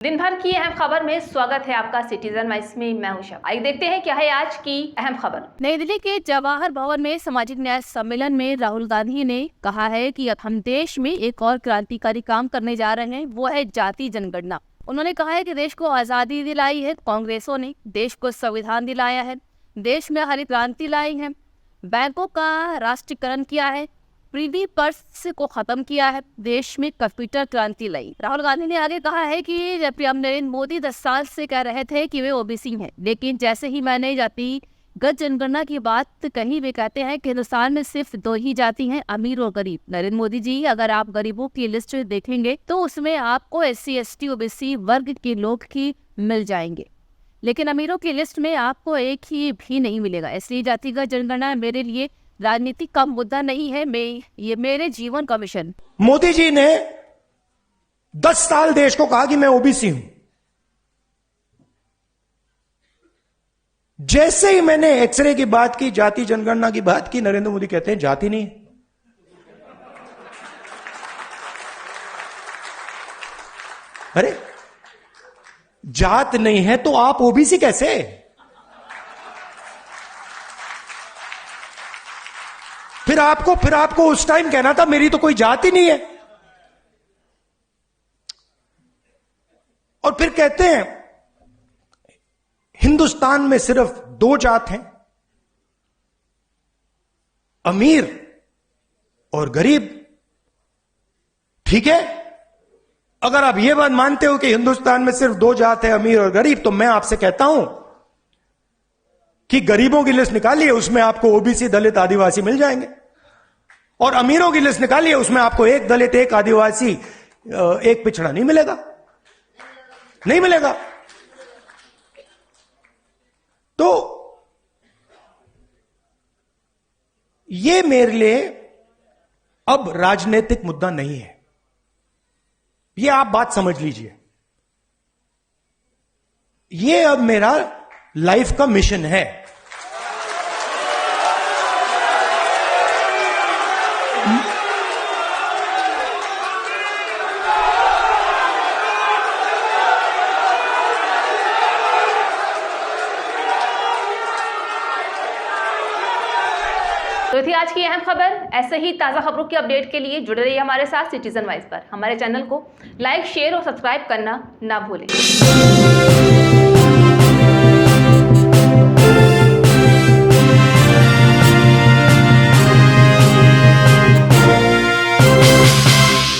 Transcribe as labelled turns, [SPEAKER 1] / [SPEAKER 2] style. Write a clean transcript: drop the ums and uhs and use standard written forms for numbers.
[SPEAKER 1] दिन भर की अहम खबर में स्वागत है आपका सिटीजन वाइस में। मैं हूं शब। आइए देखते हैं क्या है आज की अहम खबर।
[SPEAKER 2] नई दिल्ली के जवाहर भवन में सामाजिक न्याय सम्मेलन में राहुल गांधी ने कहा है कि अब हम देश में एक और क्रांतिकारी काम करने जा रहे हैं, वो है जाति जनगणना। उन्होंने कहा है कि देश को आजादी दिलाई है कांग्रेसों ने, देश को संविधान दिलाया है, देश में हरित क्रांति लाई है, बैंकों का राष्ट्रीयकरण किया है, प्रीवी पर्स को खत्म किया है, देश में कंप्यूटर क्रांति लाई। राहुल गांधी ने आगे कहा है कि जब पीएम नरेंद्र मोदी 10 साल से कह रहे थे कि वे ओबीसी हैं, लेकिन जैसे ही मैंने जातिगत जनगणना की बात कही, वे कहते हैं कि हिंदुस्तान में सिर्फ 2 ही जाति हैं, अमीर और गरीब। नरेंद्र मोदी जी, अगर आप गरीबों की लिस्ट देखेंगे तो उसमें आपको SC, ST, OBC वर्ग के लोग ही मिल जाएंगे, लेकिन अमीरों की लिस्ट में आपको एक ही भी नहीं मिलेगा। इसलिए जातिगत जनगणना मेरे लिए राजनीतिक का मुद्दा नहीं है, ये मेरे जीवन का मिशन।
[SPEAKER 3] मोदी जी ने 10 साल देश को कहा कि मैं ओबीसी हूं। जैसे ही मैंने एक्सरे की बात की, जाति जनगणना की बात की, नरेंद्र मोदी कहते हैं जाति नहीं है। अरे जात नहीं है तो आप ओबीसी कैसे? फिर आपको उस टाइम कहना था मेरी तो कोई जात ही नहीं है। और फिर कहते हैं हिंदुस्तान में सिर्फ 2 जात हैं, अमीर और गरीब। ठीक है, अगर आप यह बात मानते हो कि हिंदुस्तान में सिर्फ 2 जात है, अमीर और गरीब, तो मैं आपसे कहता हूं कि गरीबों की लिस्ट निकालिए, उसमें आपको ओबीसी, दलित, आदिवासी मिल जाएंगे। और अमीरों की लिस्ट निकालिए, उसमें आपको एक दलित, एक आदिवासी, एक पिछड़ा नहीं मिलेगा, नहीं मिलेगा। तो यह मेरे लिए अब राजनीतिक मुद्दा नहीं है, यह आप बात समझ लीजिए। यह अब मेरा लाइफ का मिशन है।
[SPEAKER 1] तो थी आज की अहम खबर। ऐसे ही ताज़ा खबरों की अपडेट के लिए जुड़े रहिए हमारे साथ सिटीजन वाइस पर। हमारे चैनल को लाइक, शेयर और सब्सक्राइब करना ना भूलें।